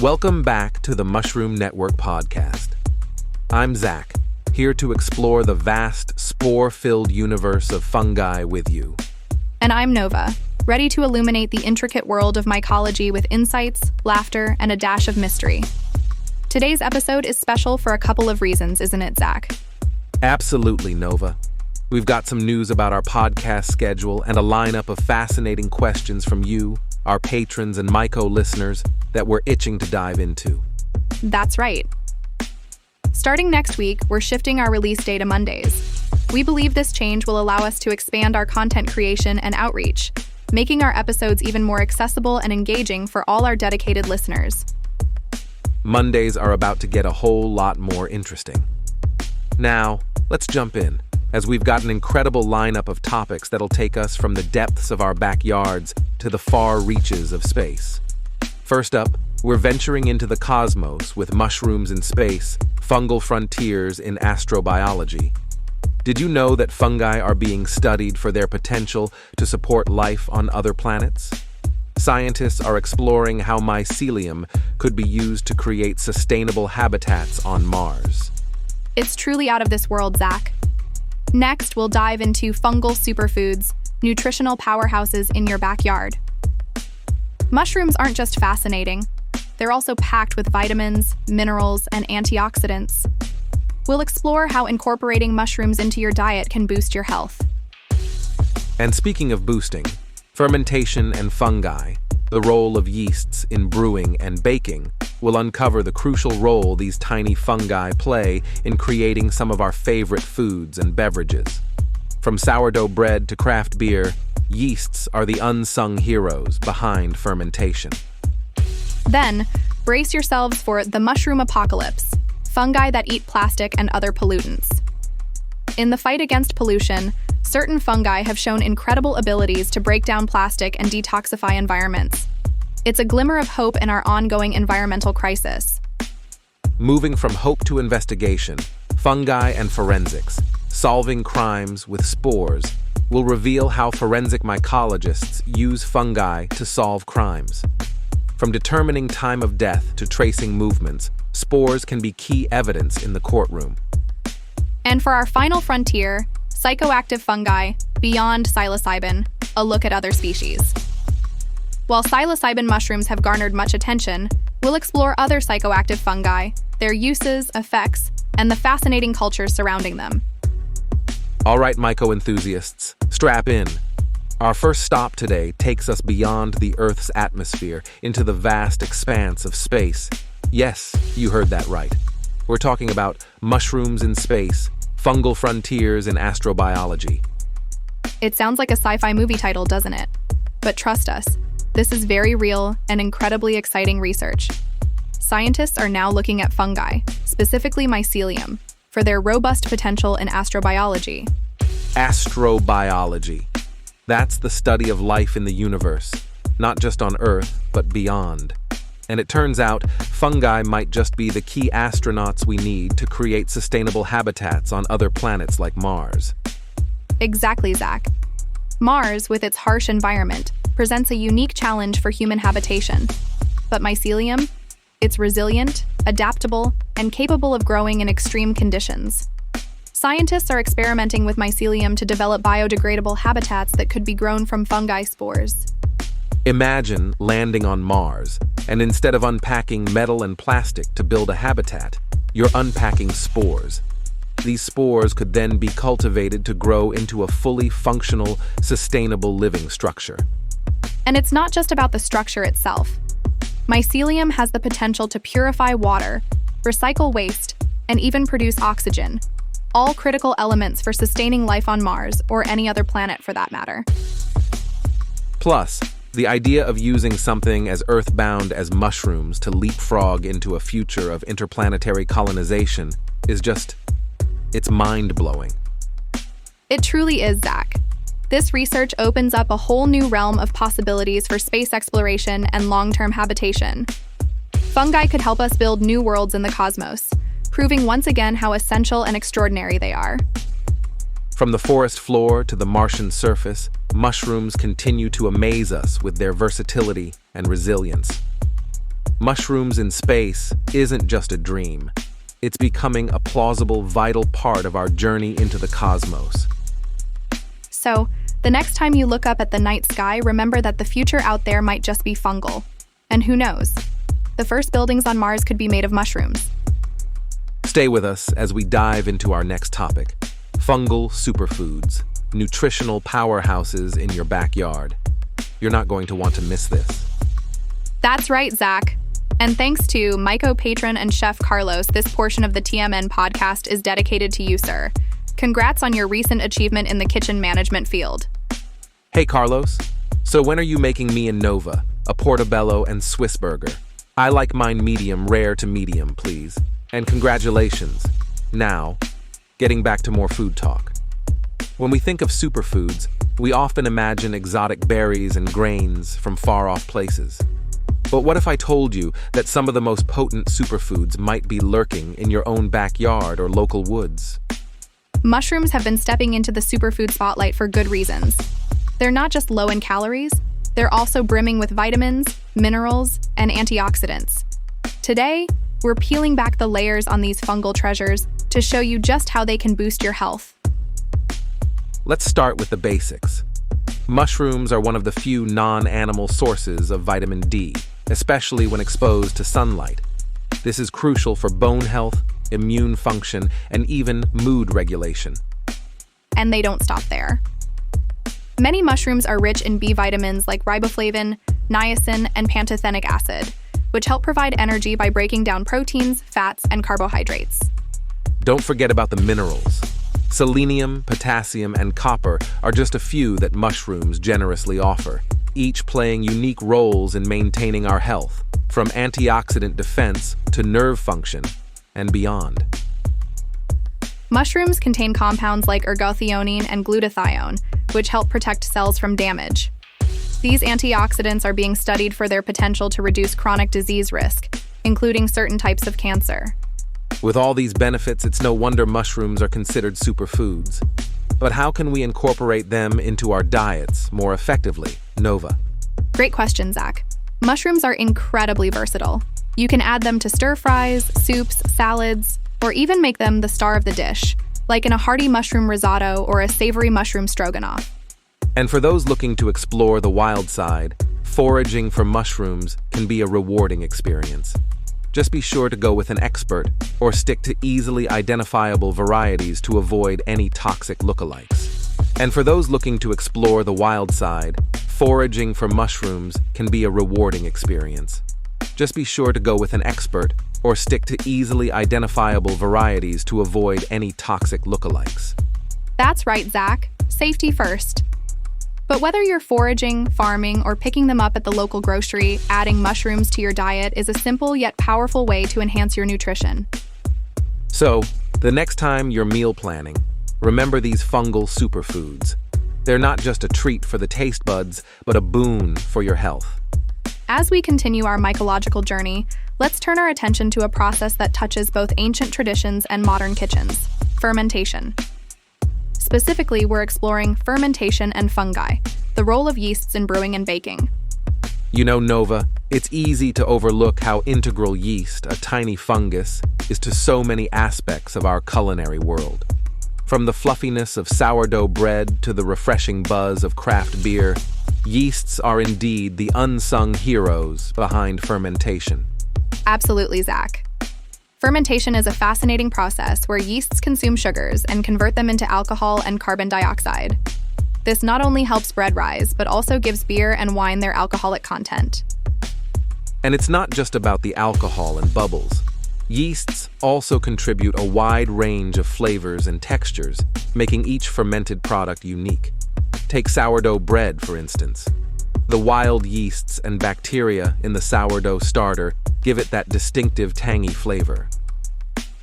Welcome back to the Mushroom Network podcast. I'm Zach, here to explore the vast, spore-filled universe of fungi with you. And I'm Nova, ready to illuminate the intricate world of mycology with insights, laughter, and a dash of mystery. Today's episode is special for a couple of reasons, isn't it, Zach? Absolutely, Nova. We've got some news about our podcast schedule and a lineup of fascinating questions from you, our patrons and Myco listeners that we're itching to dive into. That's right. Starting next week, we're shifting our release day to Mondays. We believe this change will allow us to expand our content creation and outreach, making our episodes even more accessible and engaging for all our dedicated listeners. Mondays are about to get a whole lot more interesting. Now, let's jump in, as we've got an incredible lineup of topics that'll take us from the depths of our backyards to the far reaches of space. First up, we're venturing into the cosmos with mushrooms in space, fungal frontiers in astrobiology. Did you know that fungi are being studied for their potential to support life on other planets? Scientists are exploring how mycelium could be used to create sustainable habitats on Mars. It's truly out of this world, Zach. Next, we'll dive into fungal superfoods, nutritional powerhouses in your backyard. Mushrooms aren't just fascinating, they're also packed with vitamins, minerals, and antioxidants. We'll explore how incorporating mushrooms into your diet can boost your health. And speaking of boosting, fermentation and fungi, the role of yeasts in brewing and baking, will uncover the crucial role these tiny fungi play in creating some of our favorite foods and beverages. From sourdough bread to craft beer, yeasts are the unsung heroes behind fermentation. Then, brace yourselves for the mushroom apocalypse, fungi that eat plastic and other pollutants. In the fight against pollution, certain fungi have shown incredible abilities to break down plastic and detoxify environments. It's a glimmer of hope in our ongoing environmental crisis. Moving from hope to investigation, fungi and forensics, solving crimes with spores, will reveal how forensic mycologists use fungi to solve crimes. From determining time of death to tracing movements, spores can be key evidence in the courtroom. And for our final frontier, psychoactive fungi, beyond psilocybin, a look at other species. While psilocybin mushrooms have garnered much attention, we'll explore other psychoactive fungi, their uses, effects, and the fascinating cultures surrounding them. All right, Myco enthusiasts, strap in. Our first stop today takes us beyond the Earth's atmosphere into the vast expanse of space. Yes, you heard that right. We're talking about mushrooms in space, fungal frontiers in astrobiology. It sounds like a sci-fi movie title, doesn't it? But trust us, this is very real and incredibly exciting research. Scientists are now looking at fungi, specifically mycelium, for their robust potential in astrobiology. Astrobiology. That's the study of life in the universe, not just on Earth, but beyond. And it turns out, fungi might just be the key astronauts we need to create sustainable habitats on other planets like Mars. Exactly, Zach. Mars, with its harsh environment, presents a unique challenge for human habitation. But mycelium? It's resilient, adaptable, and capable of growing in extreme conditions. Scientists are experimenting with mycelium to develop biodegradable habitats that could be grown from fungi spores. Imagine landing on Mars, and instead of unpacking metal and plastic to build a habitat, you're unpacking spores. These spores could then be cultivated to grow into a fully functional, sustainable living structure. And it's not just about the structure itself. Mycelium has the potential to purify water, recycle waste, and even produce oxygen, all critical elements for sustaining life on Mars or any other planet for that matter. Plus, the idea of using something as earthbound as mushrooms to leapfrog into a future of interplanetary colonization is it's mind-blowing. It truly is, Zach. This research opens up a whole new realm of possibilities for space exploration and long-term habitation. Fungi could help us build new worlds in the cosmos, proving once again how essential and extraordinary they are. From the forest floor to the Martian surface, mushrooms continue to amaze us with their versatility and resilience. Mushrooms in space isn't just a dream. It's becoming a plausible, vital part of our journey into the cosmos. So, the next time you look up at the night sky, remember that the future out there might just be fungal. And who knows? The first buildings on Mars could be made of mushrooms. Stay with us as we dive into our next topic: fungal superfoods, nutritional powerhouses in your backyard. You're not going to want to miss this. That's right, Zach. And thanks to Myco patron and chef Carlos, this portion of the TMN podcast is dedicated to you, sir. Congrats on your recent achievement in the kitchen management field. Hey, Carlos. So when are you making me a Nova, a portobello, and Swiss burger? I like mine medium rare to medium, please. And congratulations. Now, getting back to more food talk. When we think of superfoods, we often imagine exotic berries and grains from far-off places. But what if I told you that some of the most potent superfoods might be lurking in your own backyard or local woods? Mushrooms have been stepping into the superfood spotlight for good reasons. They're not just low in calories, they're also brimming with vitamins, minerals, and antioxidants. Today, we're peeling back the layers on these fungal treasures to show you just how they can boost your health. Let's start with the basics. Mushrooms are one of the few non-animal sources of vitamin D, especially when exposed to sunlight. This is crucial for bone health, immune function, and even mood regulation. And they don't stop there. Many mushrooms are rich in B vitamins like riboflavin, niacin, and pantothenic acid, which help provide energy by breaking down proteins, fats, and carbohydrates. Don't forget about the minerals. Selenium, potassium, and copper are just a few that mushrooms generously offer, each playing unique roles in maintaining our health, from antioxidant defense to nerve function and beyond. Mushrooms contain compounds like ergothioneine and glutathione, which help protect cells from damage. These antioxidants are being studied for their potential to reduce chronic disease risk, including certain types of cancer. With all these benefits, it's no wonder mushrooms are considered superfoods. But how can we incorporate them into our diets more effectively, Nova? Great question, Zach. Mushrooms are incredibly versatile. You can add them to stir-fries, soups, salads, or even make them the star of the dish, like in a hearty mushroom risotto or a savory mushroom stroganoff. And for those looking to explore the wild side, foraging for mushrooms can be a rewarding experience. Just be sure to go with an expert or stick to easily identifiable varieties to avoid any toxic lookalikes. And for those looking to explore the wild side, foraging for mushrooms can be a rewarding experience. Just be sure to go with an expert or stick to easily identifiable varieties to avoid any toxic lookalikes. That's right, Zach. Safety first. But whether you're foraging, farming, or picking them up at the local grocery, adding mushrooms to your diet is a simple yet powerful way to enhance your nutrition. So, the next time you're meal planning, remember these fungal superfoods. They're not just a treat for the taste buds, but a boon for your health. As we continue our mycological journey, let's turn our attention to a process that touches both ancient traditions and modern kitchens: fermentation. Specifically, we're exploring fermentation and fungi, the role of yeasts in brewing and baking. You know, Nova, it's easy to overlook how integral yeast, a tiny fungus, is to so many aspects of our culinary world. From the fluffiness of sourdough bread to the refreshing buzz of craft beer, yeasts are indeed the unsung heroes behind fermentation. Absolutely, Zach. Fermentation is a fascinating process where yeasts consume sugars and convert them into alcohol and carbon dioxide. This not only helps bread rise, but also gives beer and wine their alcoholic content. And it's not just about the alcohol and bubbles. Yeasts also contribute a wide range of flavors and textures, making each fermented product unique. Take sourdough bread, for instance. The wild yeasts and bacteria in the sourdough starter give it that distinctive tangy flavor.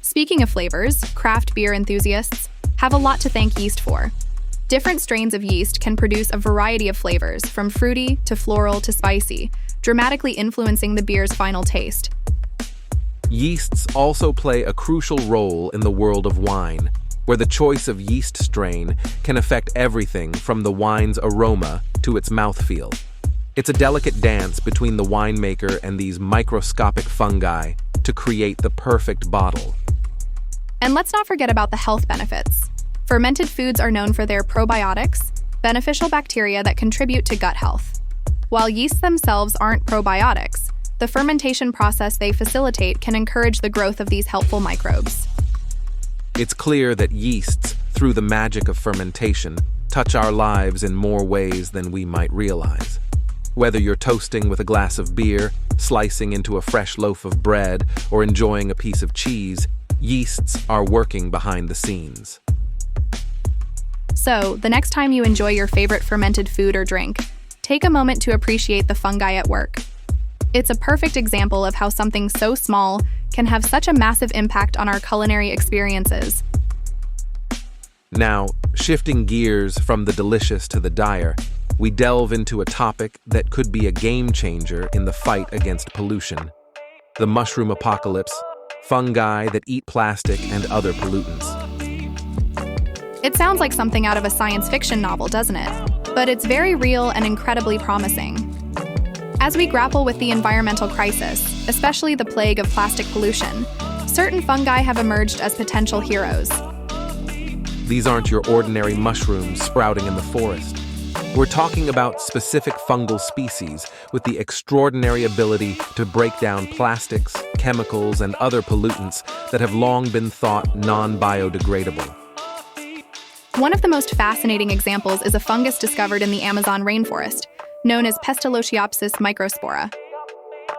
Speaking of flavors, craft beer enthusiasts have a lot to thank yeast for. Different strains of yeast can produce a variety of flavors, from fruity to floral to spicy, dramatically influencing the beer's final taste. Yeasts also play a crucial role in the world of wine, where the choice of yeast strain can affect everything from the wine's aroma to its mouthfeel. It's a delicate dance between the winemaker and these microscopic fungi to create the perfect bottle. And let's not forget about the health benefits. Fermented foods are known for their probiotics, beneficial bacteria that contribute to gut health. While yeasts themselves aren't probiotics, the fermentation process they facilitate can encourage the growth of these helpful microbes. It's clear that yeasts, through the magic of fermentation, touch our lives in more ways than we might realize. Whether you're toasting with a glass of beer, slicing into a fresh loaf of bread, or enjoying a piece of cheese, yeasts are working behind the scenes. So, the next time you enjoy your favorite fermented food or drink, take a moment to appreciate the fungi at work. It's a perfect example of how something so small can have such a massive impact on our culinary experiences. Now, shifting gears from the delicious to the dire, we delve into a topic that could be a game changer in the fight against pollution: the mushroom apocalypse, fungi that eat plastic and other pollutants. It sounds like something out of a science fiction novel, doesn't it? But it's very real and incredibly promising. As we grapple with the environmental crisis, especially the plague of plastic pollution, certain fungi have emerged as potential heroes. These aren't your ordinary mushrooms sprouting in the forest. We're talking about specific fungal species with the extraordinary ability to break down plastics, chemicals, and other pollutants that have long been thought non-biodegradable. One of the most fascinating examples is a fungus discovered in the Amazon rainforest, known as Psilocybin microspora.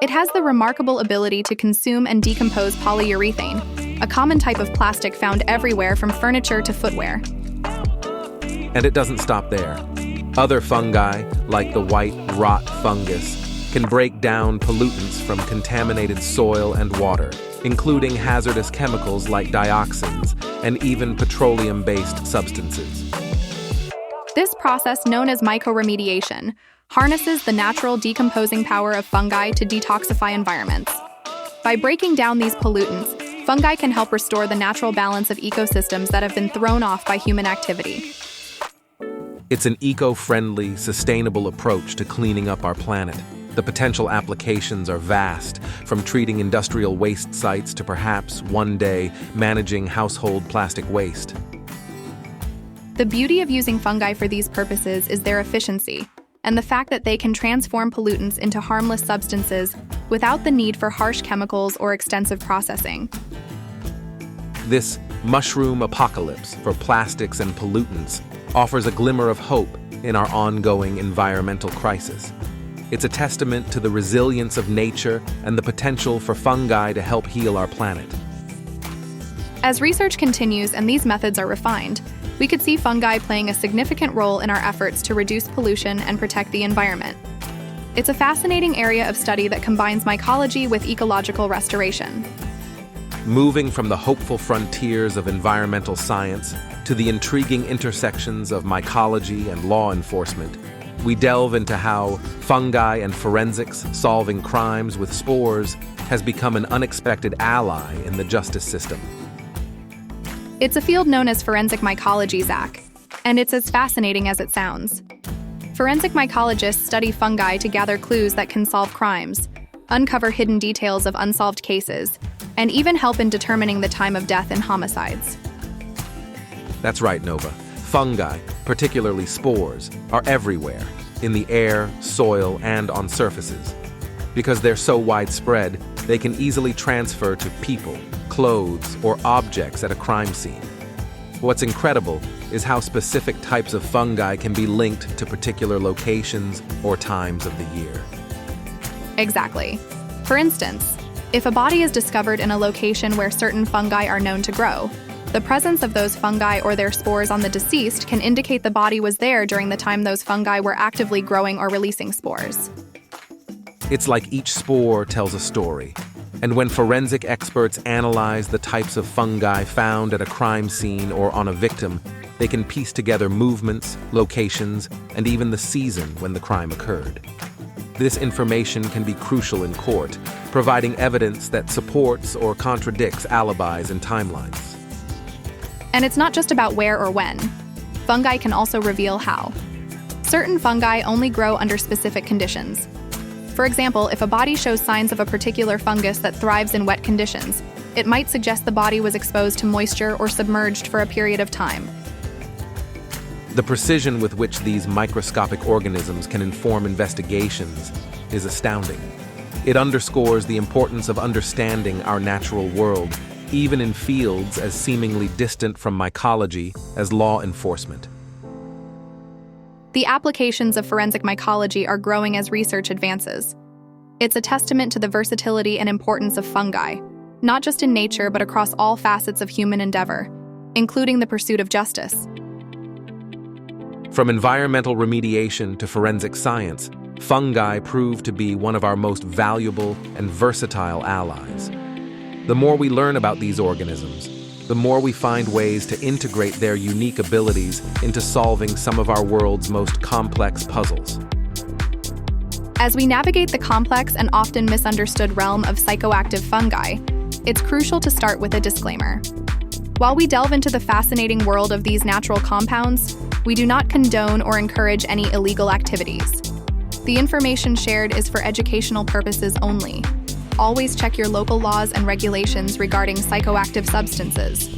It has the remarkable ability to consume and decompose polyurethane, a common type of plastic found everywhere from furniture to footwear. And it doesn't stop there. Other fungi, like the white rot fungus, can break down pollutants from contaminated soil and water, including hazardous chemicals like dioxins and even petroleum-based substances. This process, known as mycoremediation, harnesses the natural decomposing power of fungi to detoxify environments. By breaking down these pollutants, fungi can help restore the natural balance of ecosystems that have been thrown off by human activity. It's an eco-friendly, sustainable approach to cleaning up our planet. The potential applications are vast, from treating industrial waste sites to perhaps, one day, managing household plastic waste. The beauty of using fungi for these purposes is their efficiency, and the fact that they can transform pollutants into harmless substances without the need for harsh chemicals or extensive processing. This mushroom apocalypse for plastics and pollutants offers a glimmer of hope in our ongoing environmental crisis. It's a testament to the resilience of nature and the potential for fungi to help heal our planet. As research continues and these methods are refined, we could see fungi playing a significant role in our efforts to reduce pollution and protect the environment. It's a fascinating area of study that combines mycology with ecological restoration. Moving from the hopeful frontiers of environmental science to the intriguing intersections of mycology and law enforcement, we delve into how fungi and forensics solving crimes with spores has become an unexpected ally in the justice system. It's a field known as forensic mycology, Zach, and it's as fascinating as it sounds. Forensic mycologists study fungi to gather clues that can solve crimes, uncover hidden details of unsolved cases, and even help in determining the time of death in homicides. That's right, Nova. Fungi, particularly spores, are everywhere, in the air, soil, and on surfaces. Because they're so widespread, they can easily transfer to people, clothes, or objects at a crime scene. What's incredible is how specific types of fungi can be linked to particular locations or times of the year. Exactly. For instance, if a body is discovered in a location where certain fungi are known to grow, the presence of those fungi or their spores on the deceased can indicate the body was there during the time those fungi were actively growing or releasing spores. It's like each spore tells a story. And when forensic experts analyze the types of fungi found at a crime scene or on a victim, they can piece together movements, locations, and even the season when the crime occurred. This information can be crucial in court, providing evidence that supports or contradicts alibis and timelines. And it's not just about where or when. Fungi can also reveal how. Certain fungi only grow under specific conditions. For example, if a body shows signs of a particular fungus that thrives in wet conditions, it might suggest the body was exposed to moisture or submerged for a period of time. The precision with which these microscopic organisms can inform investigations is astounding. It underscores the importance of understanding our natural world, even in fields as seemingly distant from mycology as law enforcement. The applications of forensic mycology are growing as research advances. It's a testament to the versatility and importance of fungi, not just in nature but across all facets of human endeavor, including the pursuit of justice. From environmental remediation to forensic science, fungi prove to be one of our most valuable and versatile allies. The more we learn about these organisms, the more we find ways to integrate their unique abilities into solving some of our world's most complex puzzles. As we navigate the complex and often misunderstood realm of psychoactive fungi, it's crucial to start with a disclaimer. While we delve into the fascinating world of these natural compounds, we do not condone or encourage any illegal activities. The information shared is for educational purposes only. Always check your local laws and regulations regarding psychoactive substances.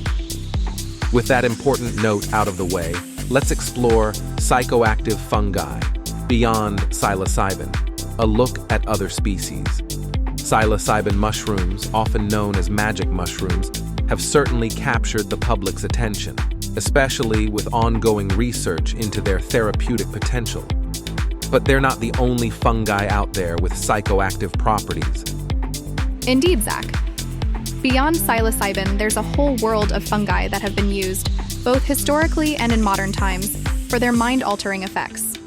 With that important note out of the way, let's explore psychoactive fungi, beyond psilocybin, a look at other species. Psilocybin mushrooms, often known as magic mushrooms, have certainly captured the public's attention, especially with ongoing research into their therapeutic potential. But they're not the only fungi out there with psychoactive properties. Indeed, Zach. Beyond psilocybin, there's a whole world of fungi that have been used, both historically and in modern times, for their mind-altering effects.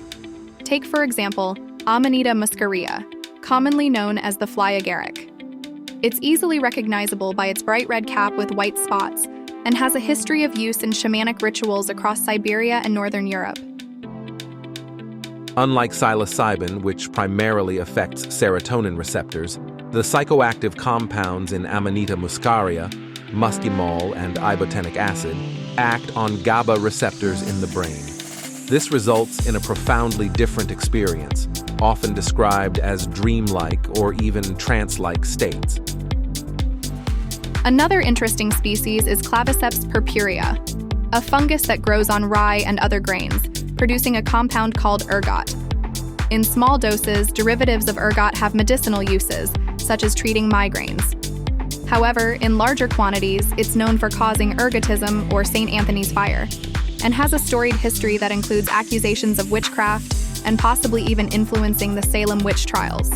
Take, for example, Amanita muscaria, commonly known as the fly agaric. It's easily recognizable by its bright red cap with white spots and has a history of use in shamanic rituals across Siberia and northern Europe. Unlike psilocybin, which primarily affects serotonin receptors, the psychoactive compounds in Amanita muscaria, muscimol, and ibotenic acid act on GABA receptors in the brain. This results in a profoundly different experience, often described as dreamlike or even trance-like states. Another interesting species is Claviceps purpurea, a fungus that grows on rye and other grains, producing a compound called ergot. In small doses, derivatives of ergot have medicinal uses, such as treating migraines. However, in larger quantities, it's known for causing ergotism or St. Anthony's fire, and has a storied history that includes accusations of witchcraft and possibly even influencing the Salem witch trials.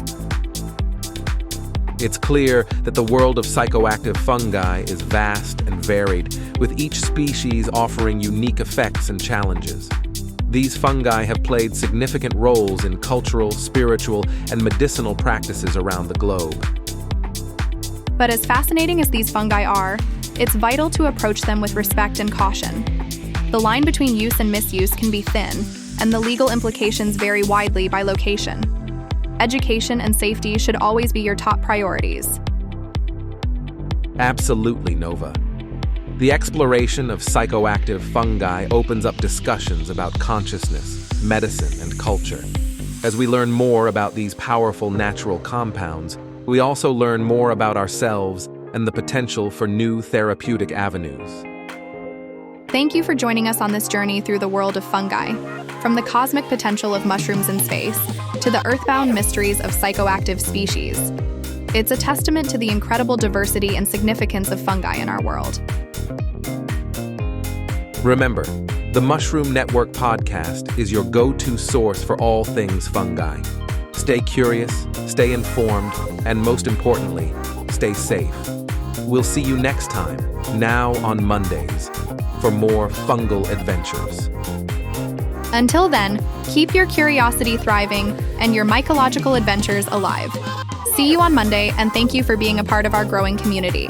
It's clear that the world of psychoactive fungi is vast and varied, with each species offering unique effects and challenges. These fungi have played significant roles in cultural, spiritual, and medicinal practices around the globe. But as fascinating as these fungi are, it's vital to approach them with respect and caution. The line between use and misuse can be thin, and the legal implications vary widely by location. Education and safety should always be your top priorities. Absolutely, Nova. The exploration of psychoactive fungi opens up discussions about consciousness, medicine, and culture. As we learn more about these powerful natural compounds, we also learn more about ourselves and the potential for new therapeutic avenues. Thank you for joining us on this journey through the world of fungi, from the cosmic potential of mushrooms in space to the earthbound mysteries of psychoactive species. It's a testament to the incredible diversity and significance of fungi in our world. Remember, the Mushroom Network podcast is your go-to source for all things fungi. Stay curious, stay informed, and most importantly, stay safe. We'll see you next time, now on Mondays, for more fungal adventures. Until then, keep your curiosity thriving and your mycological adventures alive. See you on Monday, and thank you for being a part of our growing community.